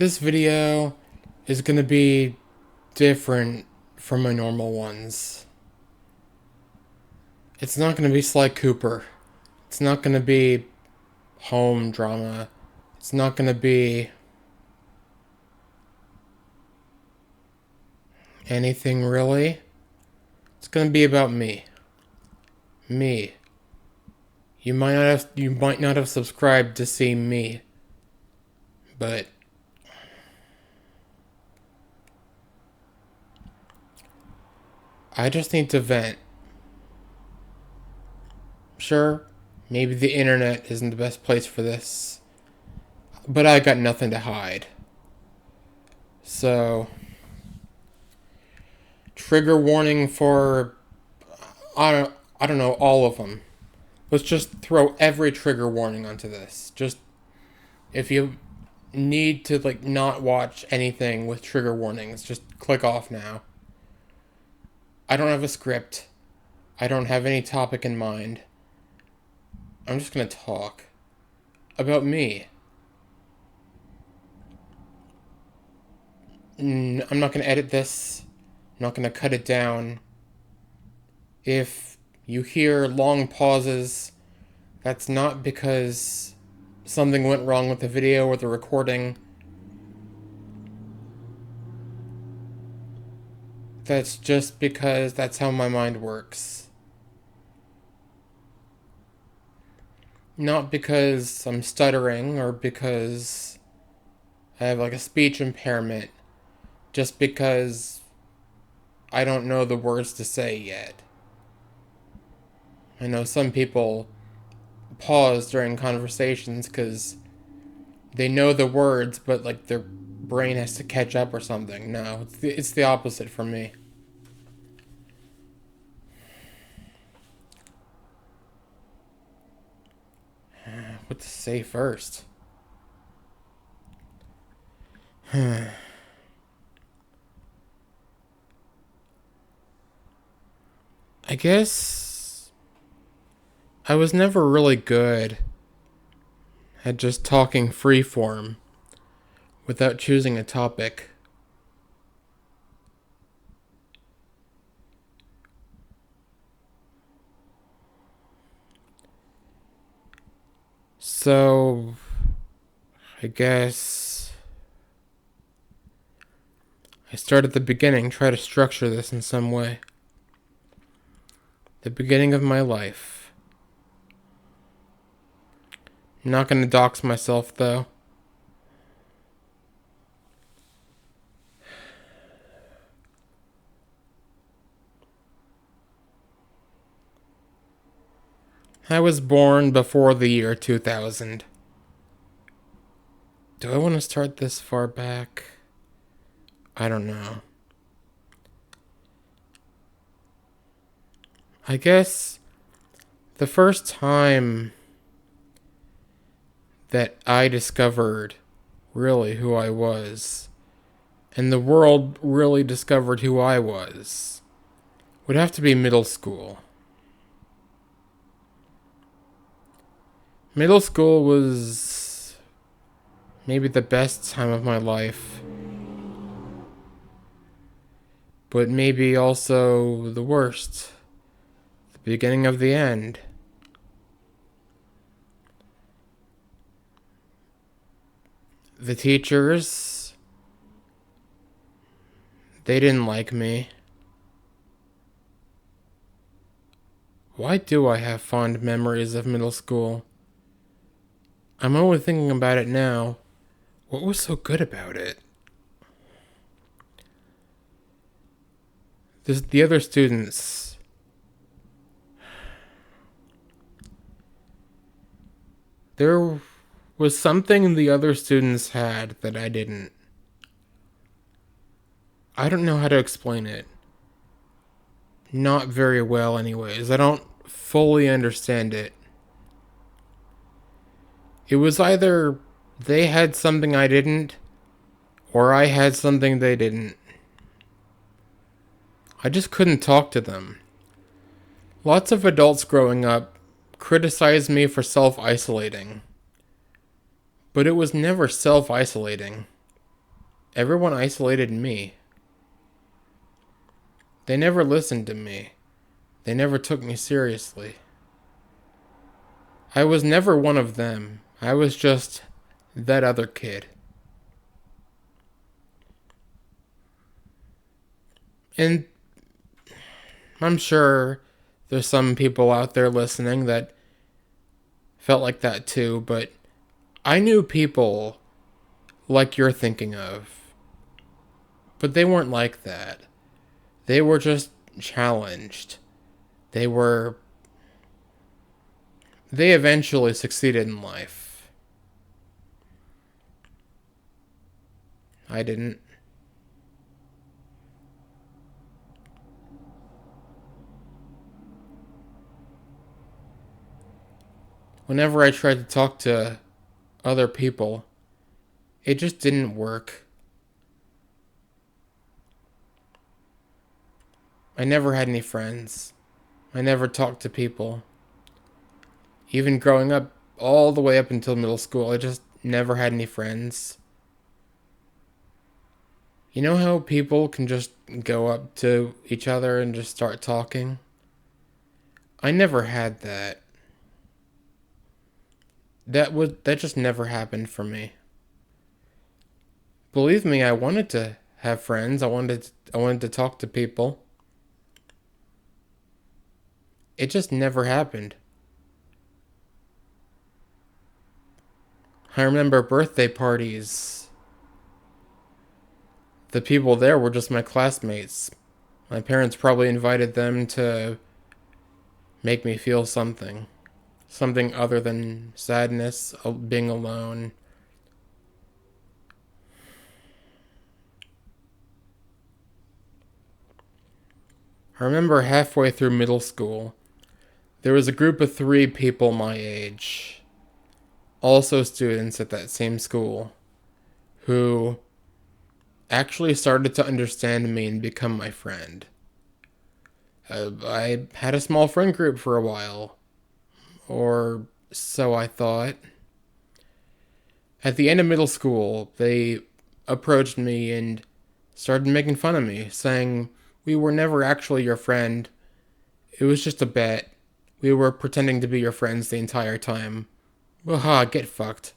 This video is going to be different from my normal ones. It's not going to be Sly Cooper. It's not going to be home drama. It's not going to be anything really. It's going to be about me. Me. You might not have subscribed to see me. But I just need to vent. Sure, maybe the internet isn't the best place for this, but I got nothing to hide. So, trigger warning for I don't know, all of them. Let's just throw every trigger warning onto this. Just if you need to not watch anything with trigger warnings, just click off now. I don't have a script. I don't have any topic in mind. I'm just going to talk about me. I'm not going to edit this. I'm not going to cut it down. If you hear long pauses, that's not because something went wrong with the video or the recording. That's just because that's how my mind works. Not because I'm stuttering or because I have a speech impairment. Just because I don't know the words to say yet. I know some people pause during conversations because they know the words, but their brain has to catch up or something. No, it's the opposite for me. What to say first? I guess I was never really good at just talking freeform without choosing a topic. So, I guess I start at the beginning, try to structure this in some way. The beginning of my life. I'm not going to dox myself, though. I was born before the year 2000. Do I want to start this far back? I don't know. I guess the first time that I discovered really who I was, and the world really discovered who I was, would have to be middle school. Middle school was maybe the best time of my life, but maybe also the worst. The beginning of the end. The teachers, they didn't like me. Why do I have fond memories of middle school? I'm only thinking about it now. What was so good about it? The other students. There was something the other students had that I didn't. I don't know how to explain it. Not very well, anyways. I don't fully understand it. It was either they had something I didn't, or I had something they didn't. I just couldn't talk to them. Lots of adults growing up criticized me for self-isolating. But it was never self-isolating. everyone isolated me. They never listened to me. They never took me seriously. I was never one of them. I was just that other kid. And I'm sure there's some people out there listening that felt like that too, but I knew people like you're thinking of. But they weren't like that. They were just challenged. They were. They eventually succeeded in life. I didn't. Whenever I tried to talk to other people, it just didn't work. I never had any friends. I never talked to people. Even growing up, all the way up until middle school, I just never had any friends. You know how people can just go up to each other and just start talking? I never had that. That just never happened for me. Believe me, I wanted to have friends. I wanted to talk to people. It just never happened. I remember birthday parties. The people there were just my classmates. My parents probably invited them to make me feel something. Something other than sadness, being alone. I remember halfway through middle school, there was a group of 3 people my age, also students at that same school, who actually started to understand me and become my friend. I had a small friend group for a while, or so I thought. At the end of middle school, they approached me and started making fun of me, saying, "We were never actually your friend. It was just a bet. We were pretending to be your friends the entire time." Waha, get fucked.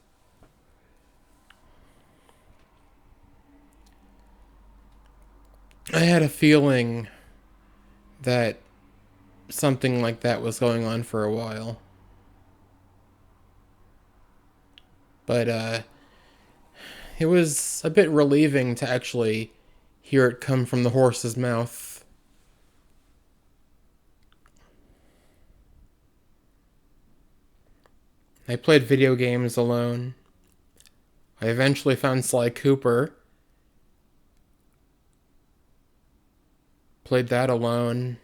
I had a feeling that something like that was going on for a while. But it was a bit relieving to actually hear it come from the horse's mouth. I played video games alone. I eventually found Sly Cooper. Played that alone.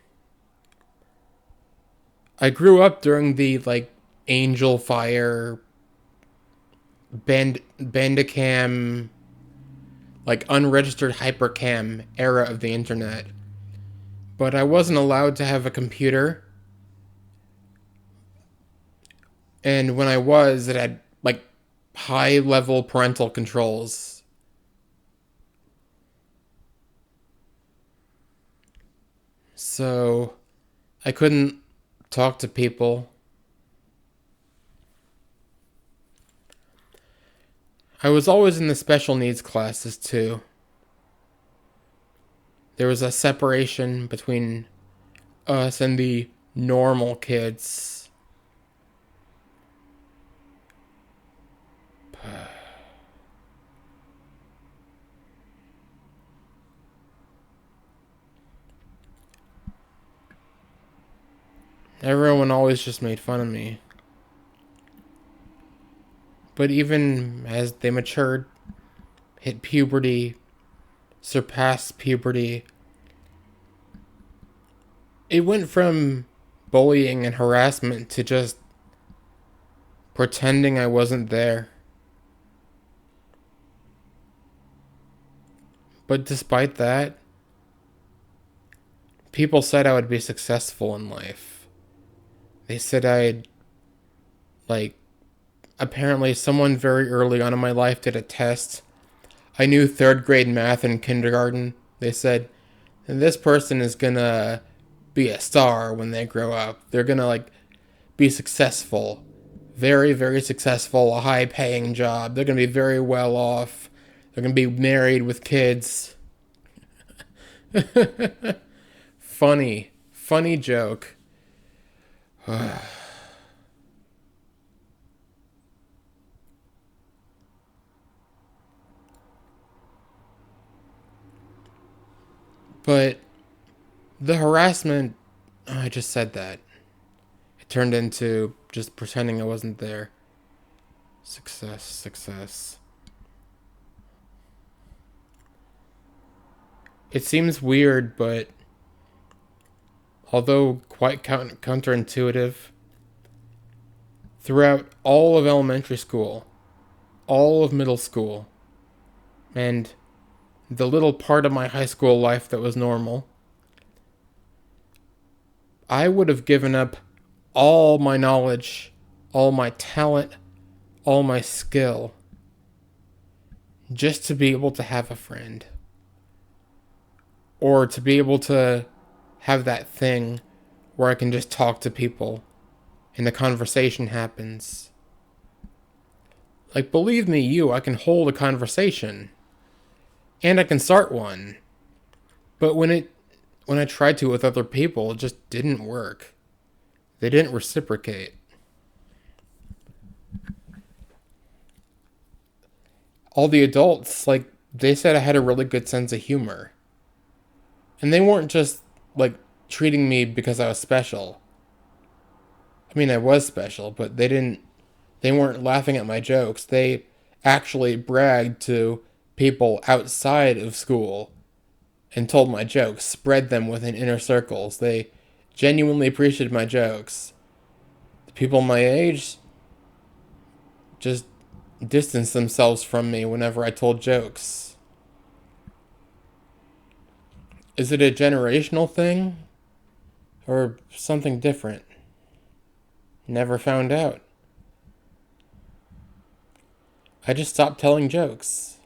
I grew up during the Angel Fire Bandicam unregistered hypercam era of the internet. But I wasn't allowed to have a computer. And when I was, it had high level parental controls. So I couldn't talk to people. I was always in the special needs classes too. There was a separation between us and the normal kids. Everyone always just made fun of me. But even as they matured, hit puberty, surpassed puberty, it went from bullying and harassment to just pretending I wasn't there. But despite that, people said I would be successful in life. They said I'd, apparently someone very early on in my life did a test I knew third grade math in kindergarten. They said, and this person is gonna be a star when they grow up. They're gonna be successful. Very, very successful, a high paying job. They're gonna be very well off. They're gonna be married with kids. Funny. Funny joke. But the harassment, I just said that. It turned into just pretending I wasn't there. Success, success. It seems weird, but although quite counterintuitive, throughout all of elementary school, all of middle school, and the little part of my high school life that was normal, I would have given up all my knowledge, all my talent, all my skill, just to be able to have a friend. Or to be able to have that thing where I can just talk to people and the conversation happens. Believe me, I can hold a conversation. And I can start one. But when I tried to with other people, it just didn't work. They didn't reciprocate. All the adults, they said I had a really good sense of humor. And they weren't just, treating me because I was special. I mean, I was special, but they weren't laughing at my jokes. They actually bragged to people outside of school and told my jokes, spread them within inner circles. They genuinely appreciated my jokes. The people my age just distanced themselves from me whenever I told jokes. Is it a generational thing? Or something different? Never found out. I just stopped telling jokes.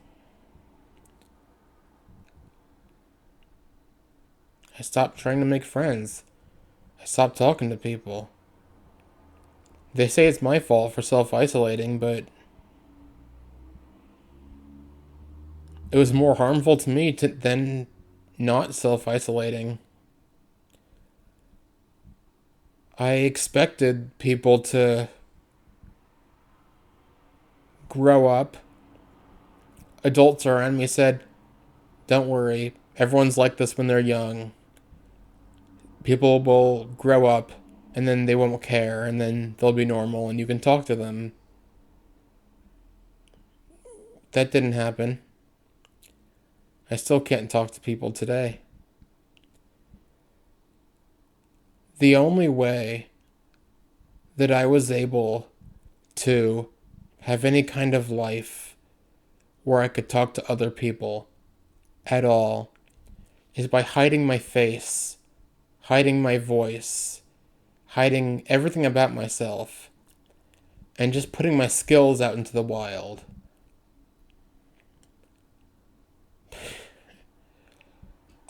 I stopped trying to make friends. I stopped talking to people. They say it's my fault for self-isolating, but it was more harmful to me than not self-isolating. I expected people to grow up. Adults around me said, don't worry, everyone's like this when they're young. People will grow up and then they won't care and then they'll be normal and you can talk to them. That didn't happen. I still can't talk to people today. The only way that I was able to have any kind of life where I could talk to other people at all is by hiding my face, hiding my voice, hiding everything about myself, and just putting my skills out into the wild.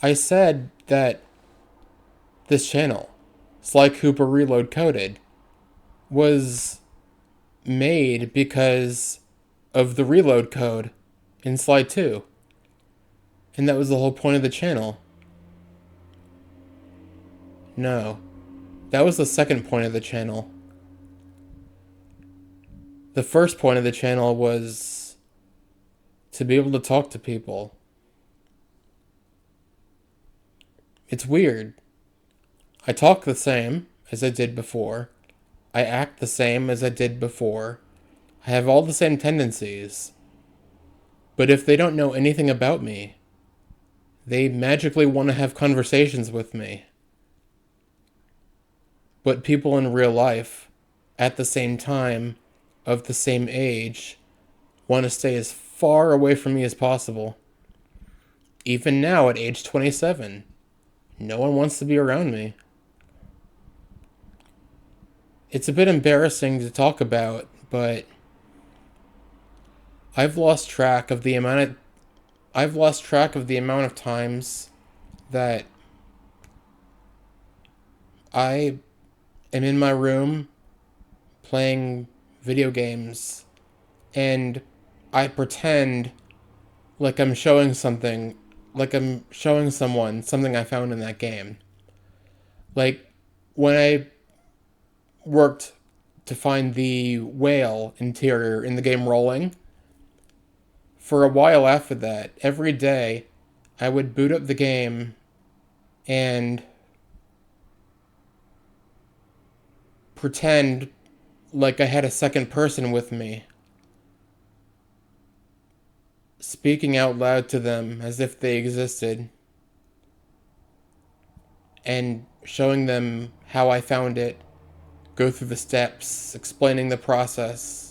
I said that this channel, Sly Cooper Reload Coded, was made because of the reload code in Sly 2. And that was the whole point of the channel. No. That was the second point of the channel. The first point of the channel was to be able to talk to people. It's weird. I talk the same as I did before. I act the same as I did before. I have all the same tendencies. But if they don't know anything about me, they magically want to have conversations with me. But people in real life, at the same time, of the same age, want to stay as far away from me as possible. Even now at age 27, no one wants to be around me. It's a bit embarrassing to talk about, but I've lost track of the amount of I've lost track of the amount of times that I am in my room playing video games and I pretend like I'm showing something, like I'm showing someone something I found in that game. Like when I worked to find the whale interior in the game Rolling, for a while after that, every day I would boot up the game and pretend like I had a second person with me, speaking out loud to them as if they existed, and showing them how I found it, go through the steps, explaining the process.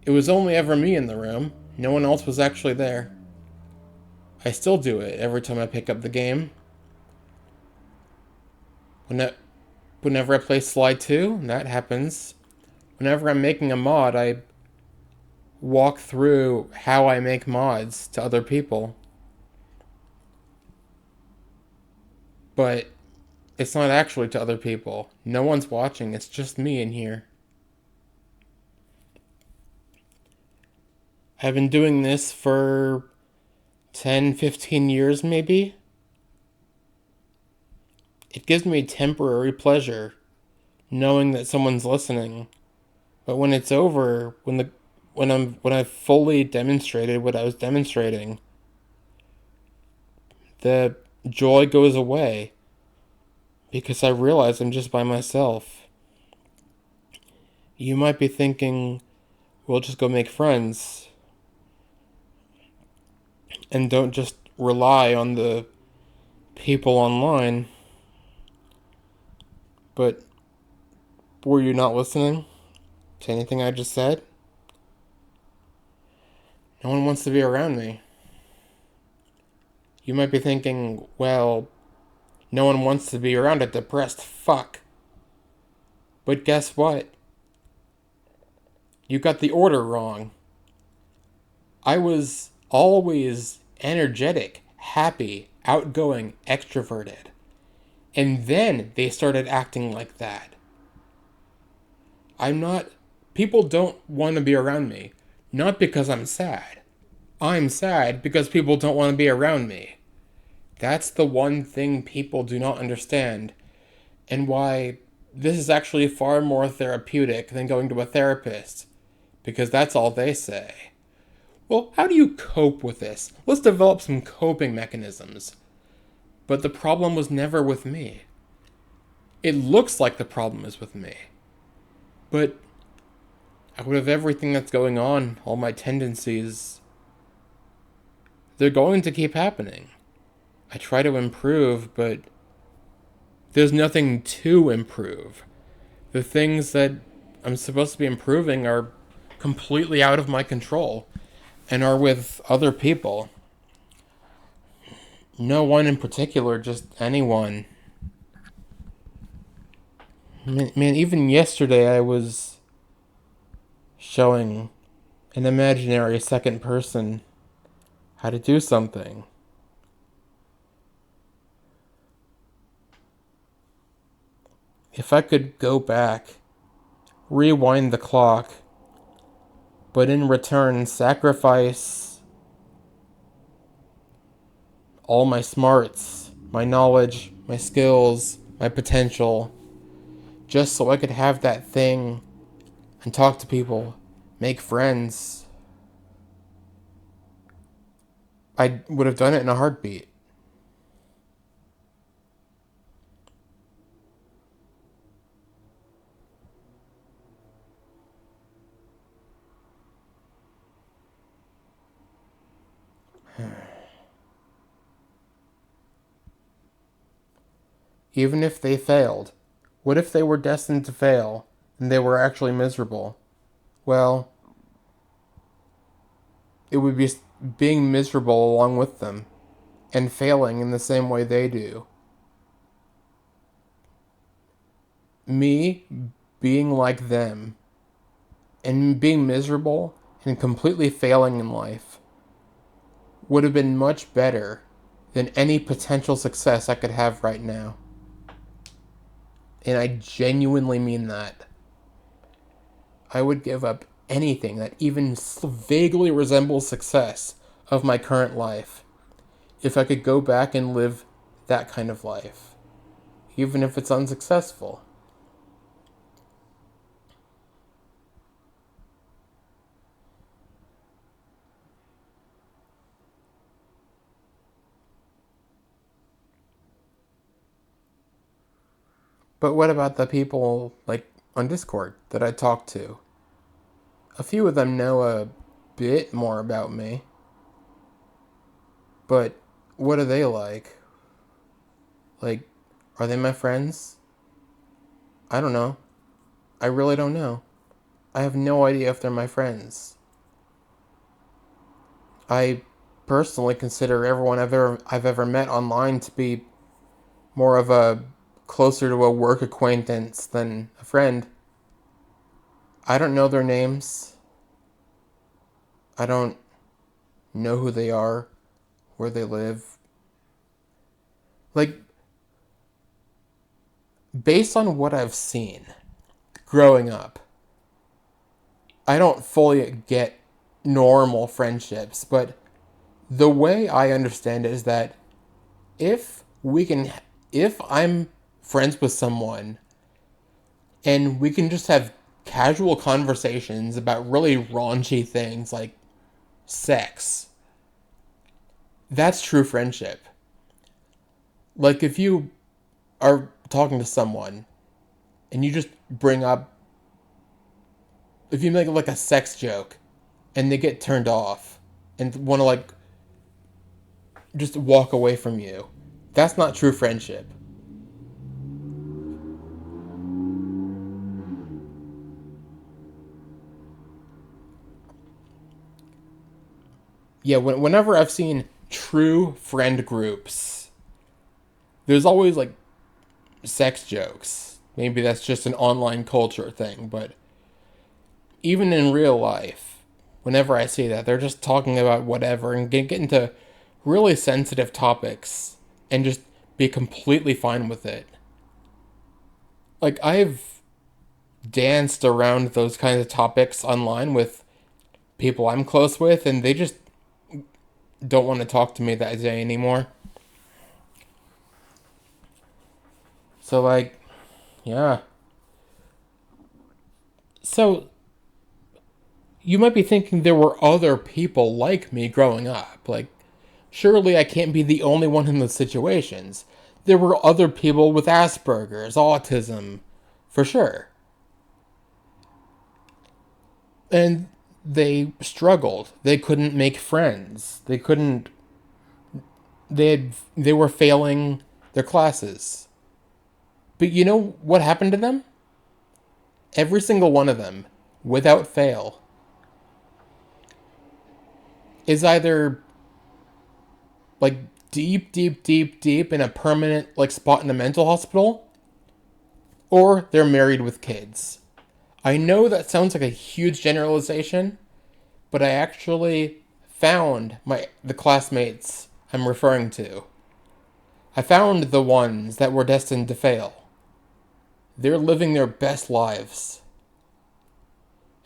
It was only ever me in the room. No one else was actually there. I still do it every time I pick up the game. Whenever I play Slide 2, that happens. Whenever I'm making a mod, I walk through how I make mods to other people. But it's not actually to other people. No one's watching, it's just me in here. I've been doing this for 10, 15 years maybe. It gives me temporary pleasure knowing that someone's listening. But when it's over, when I've fully demonstrated what I was demonstrating, the joy goes away because I realize I'm just by myself. You might be thinking, we'll just go make friends and don't just rely on the people online. But were you not listening to anything I just said? No one wants to be around me. You might be thinking, well, no one wants to be around a depressed fuck. But guess what? You got the order wrong. I was always energetic, happy, outgoing, extroverted. And then they started acting like that. I'm not. People don't want to be around me. Not because I'm sad. I'm sad because people don't want to be around me. That's the one thing people do not understand, and why this is actually far more therapeutic than going to a therapist, because that's all they say. Well, how do you cope with this? Let's develop some coping mechanisms. But the problem was never with me. It looks like the problem is with me. But out of everything that's going on, all my tendencies, they're going to keep happening. I try to improve, but there's nothing to improve. The things that I'm supposed to be improving are completely out of my control and are with other people. No one in particular, just anyone. Man, even yesterday I was showing an imaginary second person how to do something. If I could go back, rewind the clock, but in return sacrifice all my smarts, my knowledge, my skills, my potential, just so I could have that thing and talk to people, make friends, I would have done it in a heartbeat. Even if they failed, what if they were destined to fail and they were actually miserable? Well, it would be being miserable along with them and failing in the same way they do. Me being like them and being miserable and completely failing in life would have been much better than any potential success I could have right now. And I genuinely mean that. I would give up anything that even vaguely resembles success of my current life if I could go back and live that kind of life, even if it's unsuccessful. But what about the people, like, on Discord that I talk to? A few of them know a bit more about me, but what are they like? Like, are they my friends? I don't know. I really don't know. I have no idea if they're my friends. I personally consider everyone I've ever met online to be more of a closer to a work acquaintance than a friend. I don't know their names. I don't know who they are, where they live. Like, based on what I've seen growing up, I don't fully get normal friendships, but the way I understand it is that if we can, if I'm friends with someone and we can just have casual conversations about really raunchy things like sex, that's true friendship. Like if you are talking to someone and you just bring up, if you make like a sex joke and they get turned off and want to like just walk away from you, that's not true friendship. Yeah, whenever I've seen true friend groups, there's always like sex jokes. Maybe that's just an online culture thing, but even in real life, whenever I see that, they're just talking about whatever and get into really sensitive topics and just be completely fine with it. Like, I've danced around those kinds of topics online with people I'm close with, and they just don't want to talk to me that day anymore. So, like, yeah. So, you might be thinking there were other people like me growing up. Like, surely I can't be the only one in those situations. There were other people with Asperger's, autism, for sure. And they struggled. They couldn't make friends. They were failing their classes. But you know what happened to them? Every single one of them, without fail, is either like deep, deep, deep, deep in a permanent like spot in a mental hospital, or they're married with kids. I know that sounds like a huge generalization, but I actually found the classmates I'm referring to. I found the ones that were destined to fail. They're living their best lives.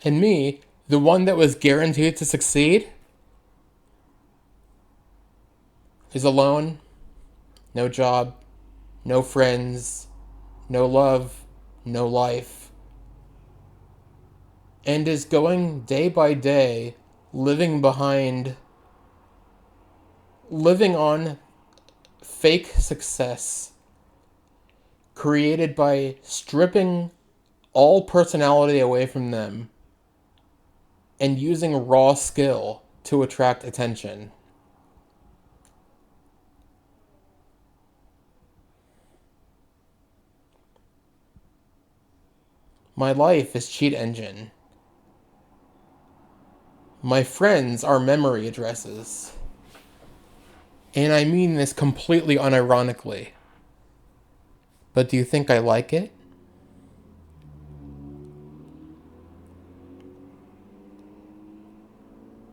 And me, the one that was guaranteed to succeed, is alone, no job, no friends, no love, no life, and is going day by day living on fake success created by stripping all personality away from them and using raw skill to attract attention. My life is cheat engine. My friends are memory addresses. And I mean this completely unironically. But do you think I like it?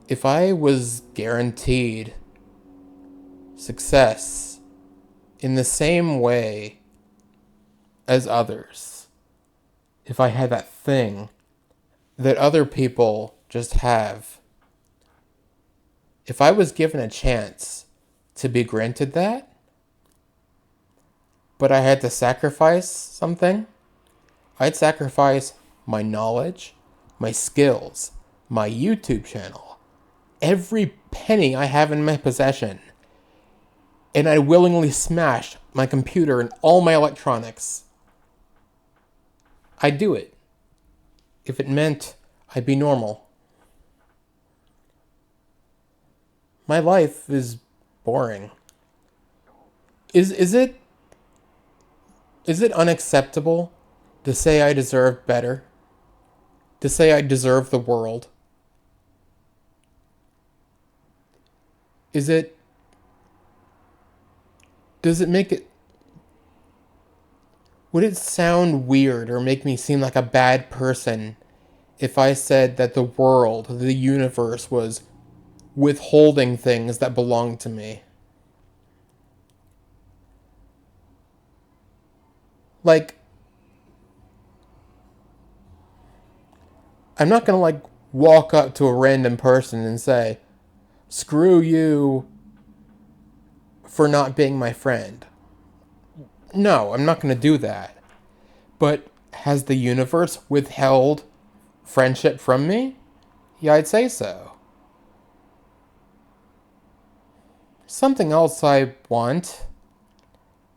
If I was guaranteed success in the same way as others, if I had that thing that other people just have, if I was given a chance to be granted that, but I had to sacrifice something, I'd sacrifice my knowledge, my skills, my YouTube channel, every penny I have in my possession, and I'd willingly smash my computer and all my electronics. I'd do it if it meant I'd be normal. My life is boring. Is it unacceptable to say I deserve better? To say I deserve the world? Is it does it make it would it sound weird or make me seem like a bad person if I said that the world, the universe was withholding things that belong to me? Like, I'm not gonna like walk up to a random person and say, screw you for not being my friend. No, I'm not gonna do that. But has the universe withheld friendship from me? Yeah, I'd say so. Something else I want.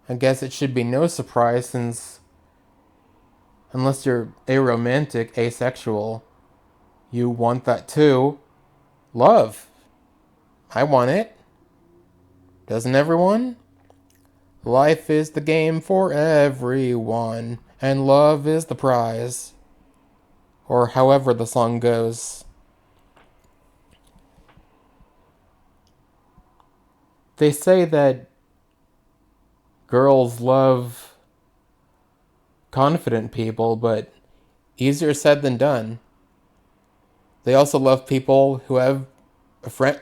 I guess it should be no surprise since, unless you're aromantic, asexual, you want that too. Love. I want it. Doesn't everyone? Life is the game for everyone, and love is the prize. Or however the song goes. They say that girls love confident people, but easier said than done. They also love people who have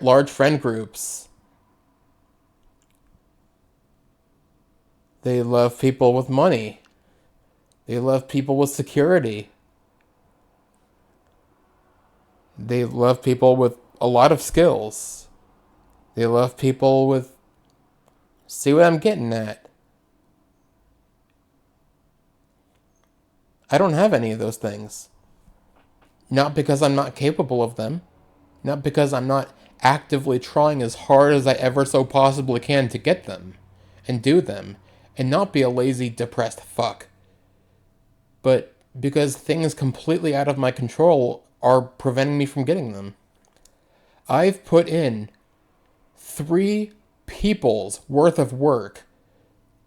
large friend groups. They love people with money. They love people with security. They love people with a lot of skills. They love people with... See what I'm getting at? I don't have any of those things. Not because I'm not capable of them. Not because I'm not actively trying as hard as I ever so possibly can to get them. And do them. And not be a lazy, depressed fuck. But because things completely out of my control are preventing me from getting them. I've put in 3 people's worth of work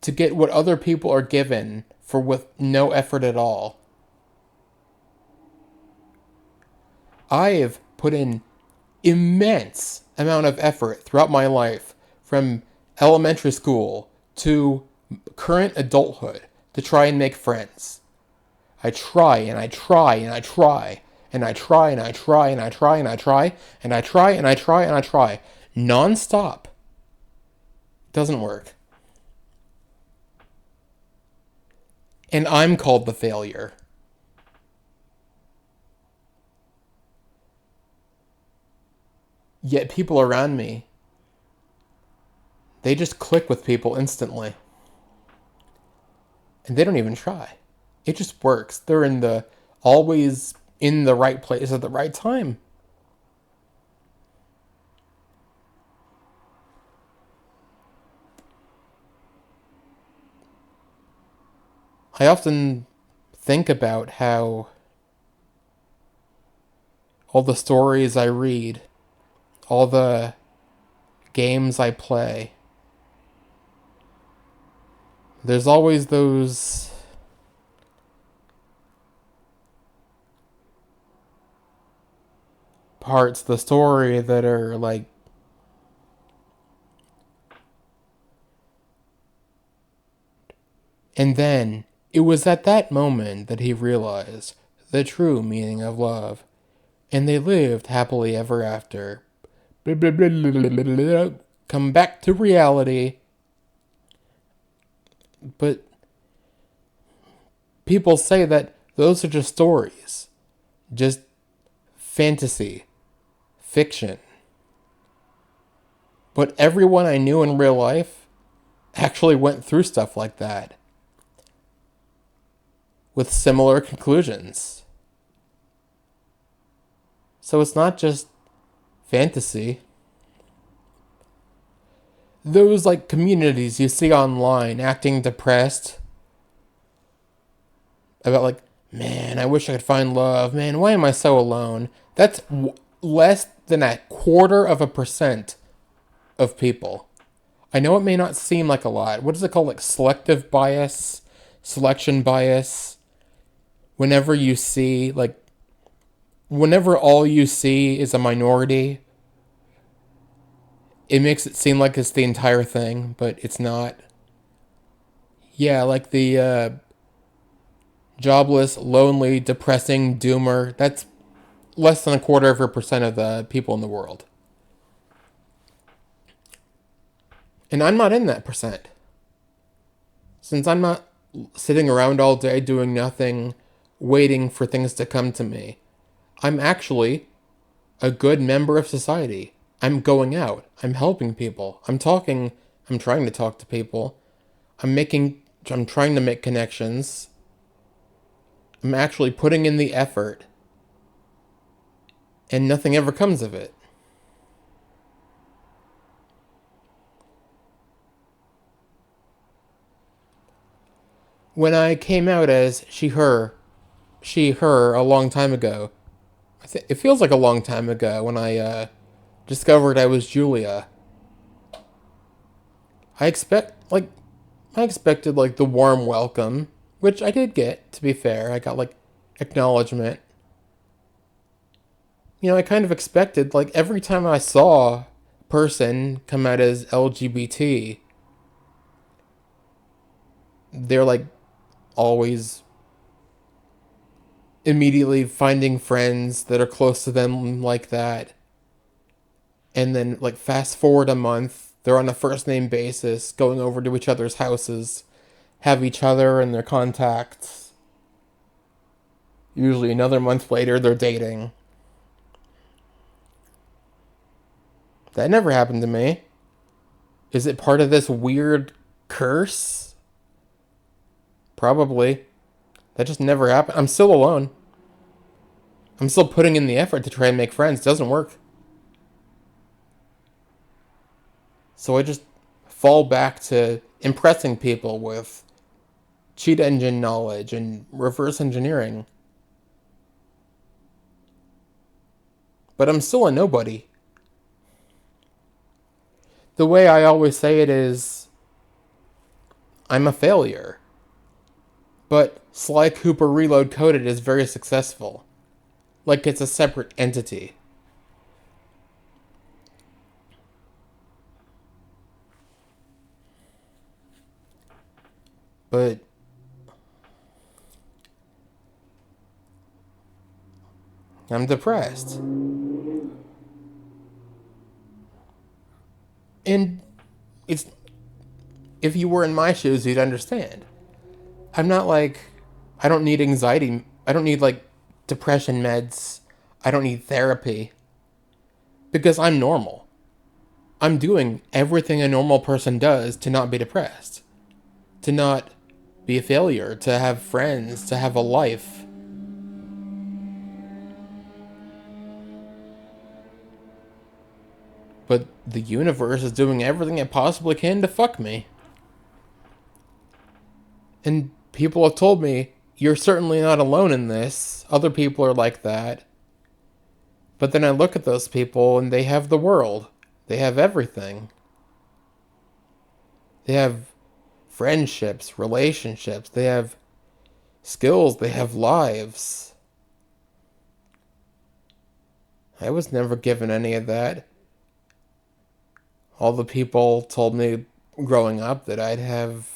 to get what other people are given for with no effort at all. I've put in immense amount of effort throughout my life, from elementary school to current adulthood, to try and make friends. I try and I try and I try and I try and I try and I try and I try and I try and I try and I try non-stop. Doesn't work. And I'm called the failure. Yet people around me, they just click with people instantly. And they don't even try. It just works. They're always in the right place at the right time. I often think about how all the stories I read, all the games I play, there's always those parts of the story that are like, and then it was at that moment that he realized the true meaning of love, and they lived happily ever after. come back to reality. But people say that those are just stories, just fantasy, fiction. But everyone I knew in real life actually went through stuff like that with similar conclusions. So it's not just fantasy. Those like communities you see online acting depressed about like, man, I wish I could find love. Man, why am I so alone? That's less than 0.25% of people. I know it may not seem like a lot. What is it called? Like selective bias, selection bias. Whenever you see, like, whenever all you see is a minority, it makes it seem like it's the entire thing, but it's not. Yeah, like the jobless, lonely, depressing doomer. That's less than 0.25% of the people in the world. And I'm not in that percent. Since I'm not sitting around all day doing nothing, waiting for things to come to me, I'm actually a good member of society. I'm going out. I'm helping people. I'm talking. I'm trying to talk to people. I'm trying to make connections. I'm actually putting in the effort. And nothing ever comes of it. When I came out as she, her a long time ago, it feels like a long time ago when I discovered I was Julia. I expect like I expected like the warm welcome, which I did get, to be fair. I got like acknowledgement. I kind of expected like every time I saw a person come out as LGBT, they're like always immediately finding friends that are close to them like that. And then like fast forward a month, they're on a first name basis, going over to each other's houses, have each other and their contacts. Usually another month later, they're dating. That never happened to me. Is it part of this weird curse? Probably. That just never happened. I'm still alone. I'm still putting in the effort to try and make friends. It doesn't work. So I just fall back to impressing people with cheat engine knowledge and reverse engineering. But I'm still a nobody. The way I always say it is, I'm a failure. But Sly Cooper Reload Coded is very successful. Like it's a separate entity. But I'm depressed. And it's if you were in my shoes, you'd understand. I'm not like I don't need anxiety. I don't need like depression meds. I don't need therapy because I'm normal. I'm doing everything a normal person does to not be depressed, to not be a failure, to have friends, to have a life. But the universe is doing everything it possibly can to fuck me. And people have told me, you're certainly not alone in this. Other people are like that. But then I look at those people and they have the world. They have everything. They have friendships, relationships. They have skills. They have lives. I was never given any of that. All the people told me growing up that I'd have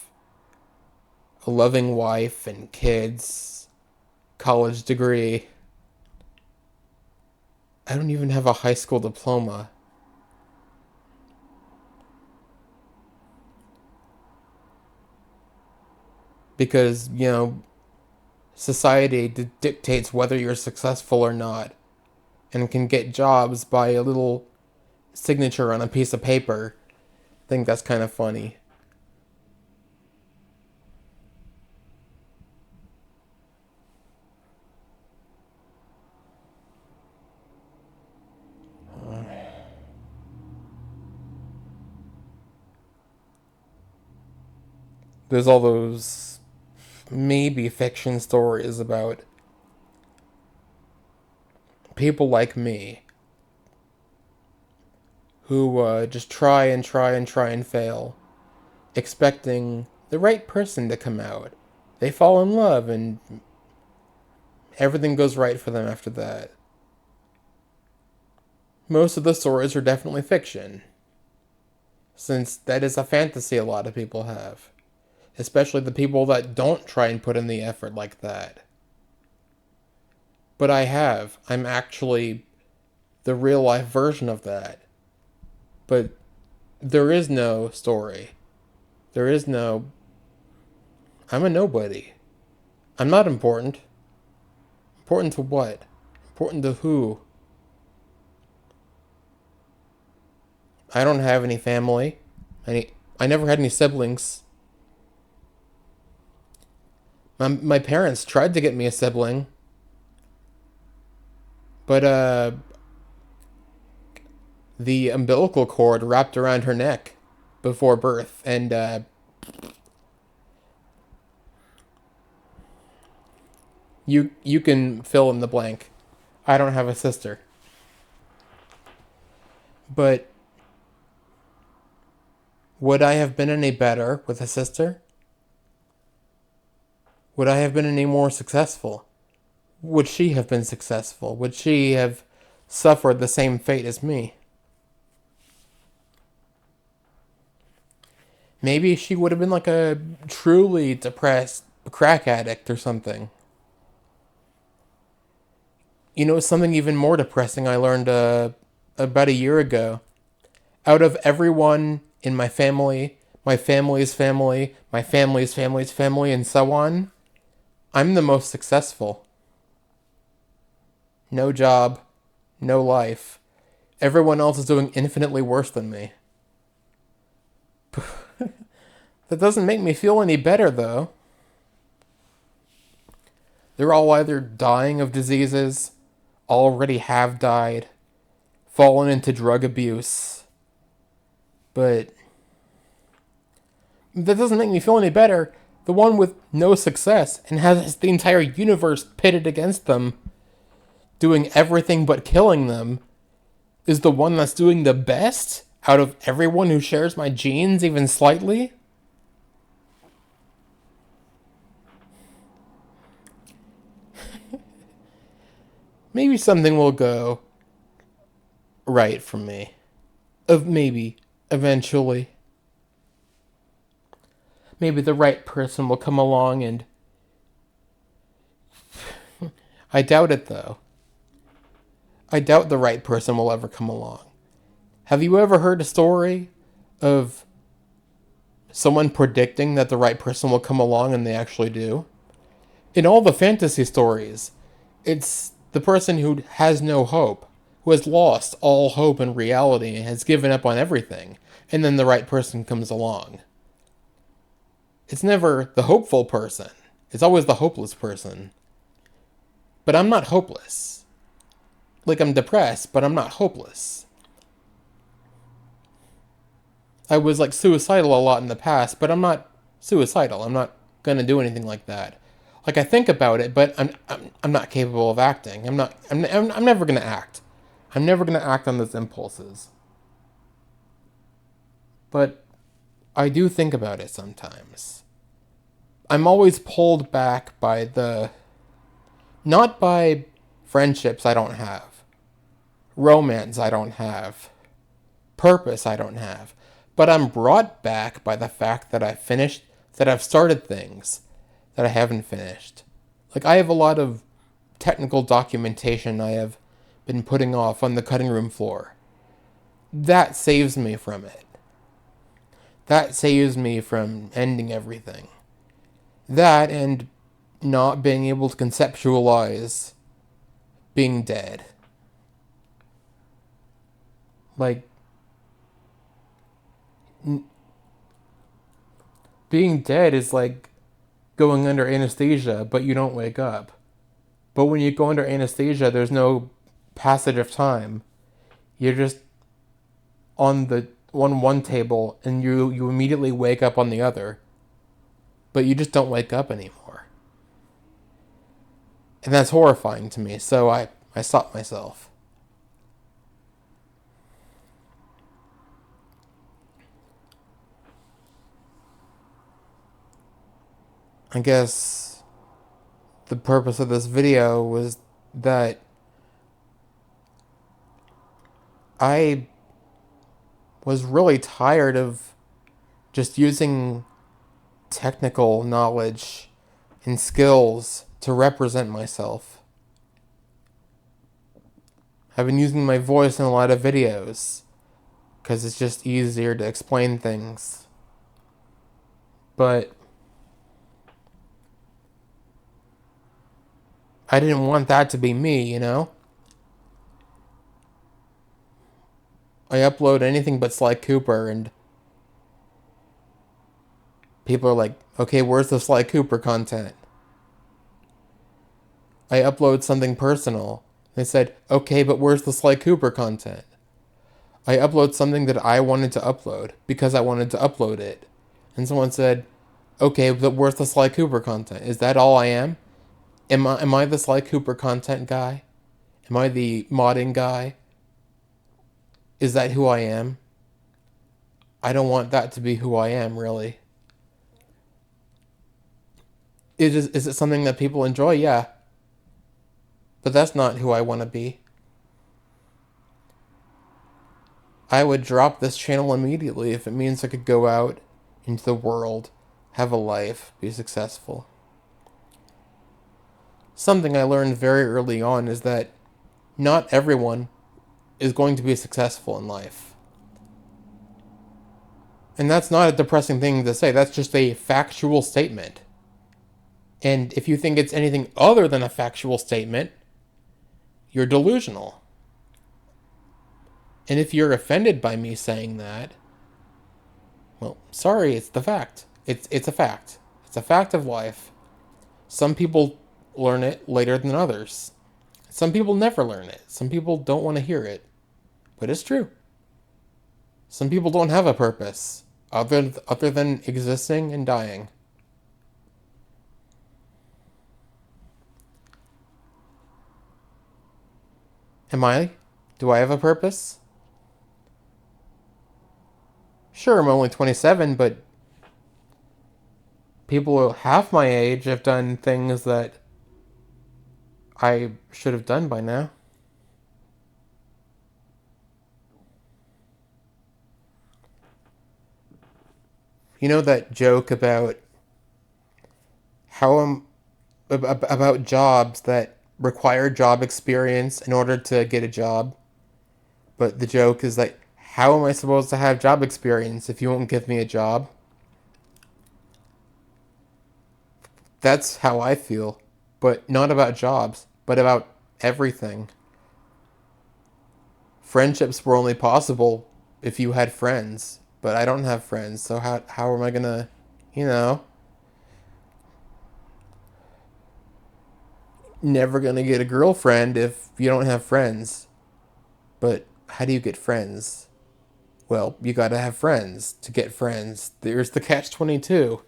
a loving wife and kids, college degree. I don't even have a high school diploma. because, society dictates whether you're successful or not, and can get jobs by a little signature on a piece of paper. I think that's kind of funny. There's all those maybe fiction stories about people like me who just try and try and try and fail, expecting the right person to come out. They fall in love and everything goes right for them after that. Most of the stories are definitely fiction, since that is a fantasy a lot of people have, especially the people that don't try and put in the effort like that. But I have. I'm actually the real life version of that. But there is no story. There is no. I'm a nobody. I'm not important. Important to what? Important to who? I don't have any family. I never had any siblings. My parents tried to get me a sibling, but the umbilical cord wrapped around her neck before birth, and you can fill in the blank. I don't have a sister, but would I have been any better with a sister? Would I have been any more successful? Would she have been successful? Would she have suffered the same fate as me? Maybe she would have been like a truly depressed crack addict or something. Something even more depressing I learned about a year ago. Out of everyone in my family's family, my family's family's family, and so on, I'm the most successful. No job, no life. Everyone else is doing infinitely worse than me. That doesn't make me feel any better, though. They're all either dying of diseases, already have died, fallen into drug abuse. But that doesn't make me feel any better. The one with no success and has the entire universe pitted against them, doing everything but killing them, is the one that's doing the best out of everyone who shares my genes even slightly? Maybe something will go right for me. Maybe, eventually. Maybe the right person will come along and. I doubt it, though. I doubt the right person will ever come along. Have you ever heard a story of someone predicting that the right person will come along and they actually do? In all the fantasy stories, it's the person who has no hope, who has lost all hope in reality and has given up on everything, and then the right person comes along. It's never the hopeful person. It's always the hopeless person. But I'm not hopeless. Like, I'm depressed, but I'm not hopeless. I was like suicidal a lot in the past, but I'm not suicidal. I'm not gonna do anything like that. Like, I think about it, but I'm not capable of acting. I'm never gonna act. I'm never gonna act on those impulses. But I do think about it sometimes. I'm always pulled back by not by friendships I don't have, romance I don't have, purpose I don't have, but I'm brought back by the fact that I've started things that I haven't finished. Like, I have a lot of technical documentation I have been putting off on the cutting room floor. That saves me from it. That saves me from ending everything. That and not being able to conceptualize being dead. Like, being dead is like going under anesthesia, but you don't wake up. But when you go under anesthesia, there's no passage of time. You're just on one table and you immediately wake up on the other. But you just don't wake up anymore. And that's horrifying to me, so I stopped myself. I guess the purpose of this video was that I was really tired of just using technical knowledge and skills to represent myself. I've been using my voice in a lot of videos because it's just easier to explain things. But I didn't want that to be me, you know? I upload anything but Sly Cooper, and people are like, okay, where's the Sly Cooper content? I upload something personal. They said, okay, but where's the Sly Cooper content? I upload something that I wanted to upload because I wanted to upload it. And someone said, okay, but where's the Sly Cooper content? Is that all I am? Am I the Sly Cooper content guy? Am I the modding guy? Is that who I am? I don't want that to be who I am, really. Is it something that people enjoy? Yeah. But that's not who I want to be. I would drop this channel immediately if it means I could go out into the world, have a life, be successful. Something I learned very early on is that not everyone is going to be successful in life. And that's not a depressing thing to say, that's just a factual statement. And if you think it's anything other than a factual statement, you're delusional. And if you're offended by me saying that, well, sorry, it's the fact. It's a fact. It's a fact of life. Some people learn it later than others. Some people never learn it. Some people don't want to hear it. But it's true. Some people don't have a purpose other than existing and dying. Am I? Do I have a purpose? Sure, I'm only 27, but people half my age have done things that I should have done by now. You know that joke about about jobs that require job experience in order to get a job? But the joke is like, how am I supposed to have job experience if you won't give me a job? That's how I feel. But not about jobs, but about everything. Friendships were only possible if you had friends. But I don't have friends, so how am I gonna, you know, never gonna get a girlfriend if you don't have friends? But how do you get friends? Well, you gotta have friends to get friends. There's the catch-22.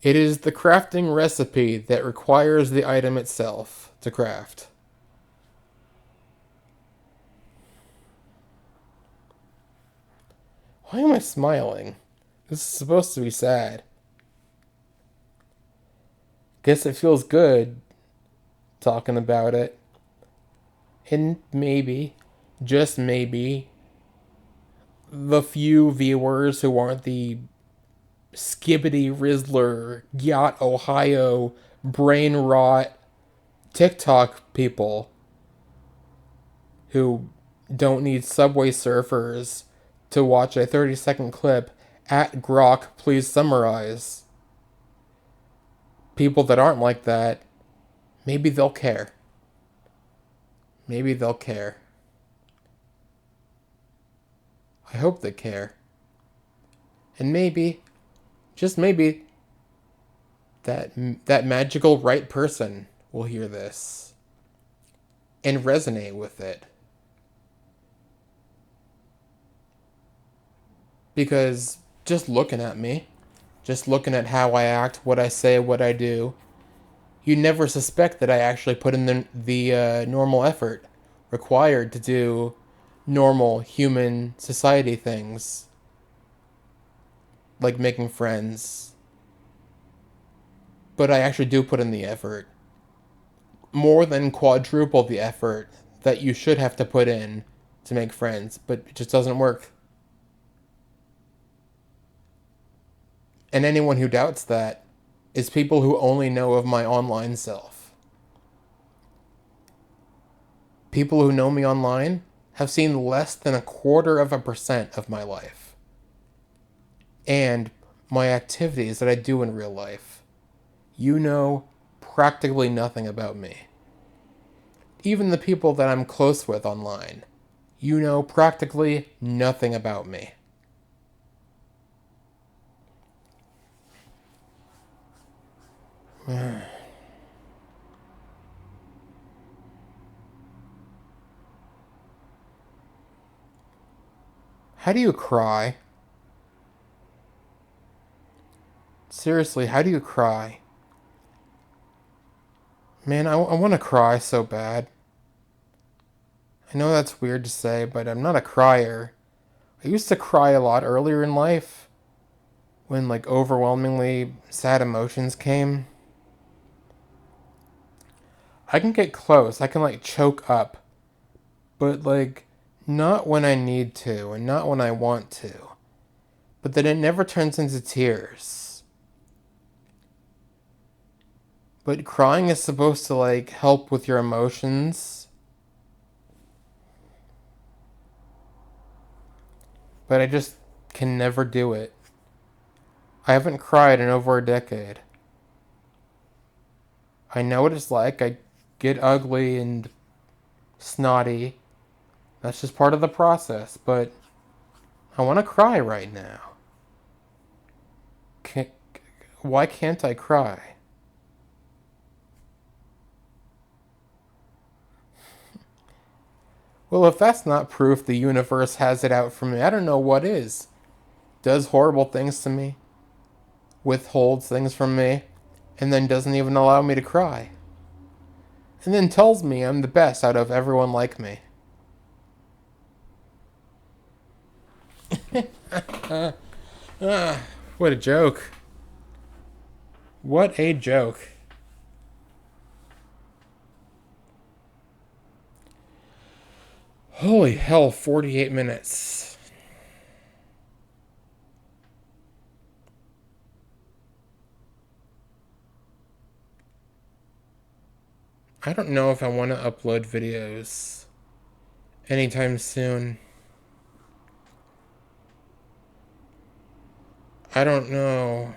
It is the crafting recipe that requires the item itself to craft. Why am I smiling? This is supposed to be sad. Guess it feels good talking about it. And maybe, just maybe, the few viewers who aren't the Skibbity Rizzler, Yacht Ohio, brain rot TikTok people who don't need Subway Surfers to watch a 30-second clip At Grok, please summarize. People that aren't like that, maybe they'll care. Maybe they'll care. I hope they care. And maybe, just maybe, that magical right person will hear this and resonate with it. Because just looking at me, just looking at how I act, what I say, what I do, you never suspect that I actually put in the normal effort required to do normal human society things, like making friends. But I actually do put in the effort. More than quadruple the effort that you should have to put in to make friends, but it just doesn't work. And anyone who doubts that is people who only know of my online self. People who know me online have seen less than 0.25% of my life. And my activities that I do in real life. You know practically nothing about me. Even the people that I'm close with online, you know practically nothing about me. How do you cry? Seriously, how do you cry? Man, I want to cry so bad. I know that's weird to say, but I'm not a crier. I used to cry a lot earlier in life when like overwhelmingly sad emotions came. I can get close. I can like choke up, but like not when I need to and not when I want to. But then it never turns into tears. But crying is supposed to like help with your emotions. But I just can never do it. I haven't cried in over a decade. I know what it's like. I get ugly and snotty. That's just part of the process, but I want to cry right now. Can, why can't I cry? Well, if that's not proof the universe has it out for me, I don't know what is. Does horrible things to me, withholds things from me, and then doesn't even allow me to cry. And then tells me I'm the best out of everyone like me. What a joke. What a joke. Holy hell, 48 minutes. I don't know if I want to upload videos anytime soon. I don't know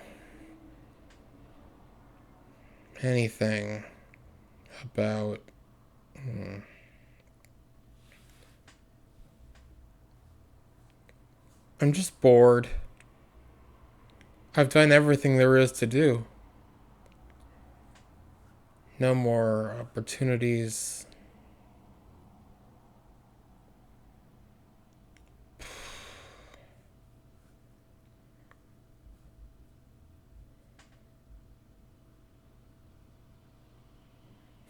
anything about. I'm just bored. I've done everything there is to do. No more opportunities.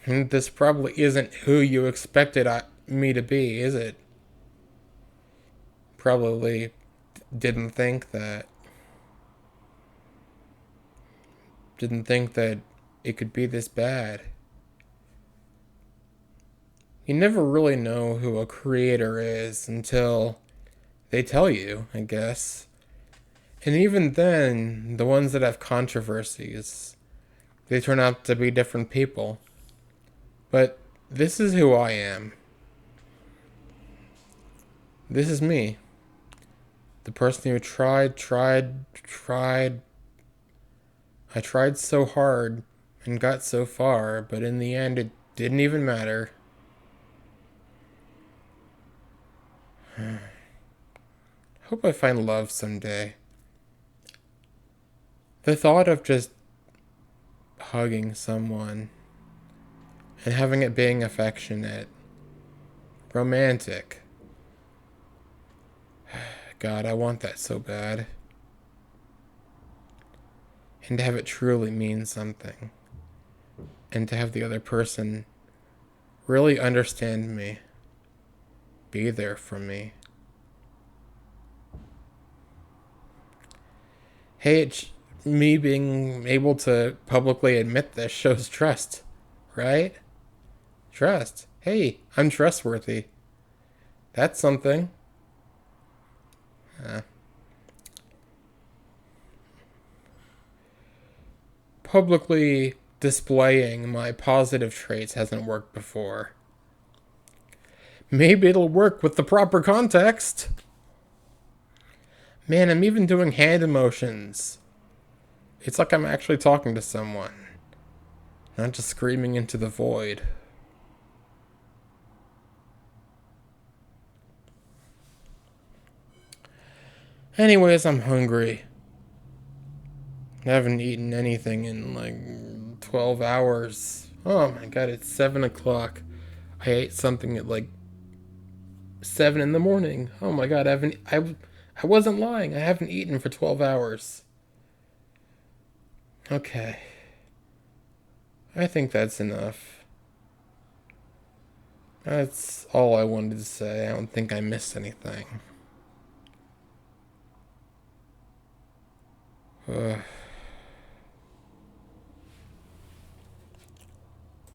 This probably isn't who you expected me to be, is it? Probably didn't think that. Didn't think that it could be this bad. You never really know who a creator is until they tell you, I guess. And even then, the ones that have controversies, they turn out to be different people. But this is who I am. This is me. The person who tried. I tried so hard and got so far, but in the end it didn't even matter. Hope I find love someday. The thought of just hugging someone and having it being affectionate, romantic. God, I want that so bad. And to have it truly mean something. And to have the other person really understand me, be there for me. Hey, me being able to publicly admit this shows trust, right? Trust. Hey, I'm trustworthy. That's something. Uh, Publicly displaying my positive traits hasn't worked before. Maybe it'll work with the proper context. Man, I'm even doing hand emotions. It's like I'm actually talking to someone, not just screaming into the void. Anyways, I'm hungry. I haven't eaten anything in like 12 hours. Oh my god, it's 7 o'clock. I ate something at like 7 in the morning. Oh my god, I wasn't lying. I haven't eaten for 12 hours. Okay. I think that's enough. That's all I wanted to say. I don't think I missed anything. Ugh.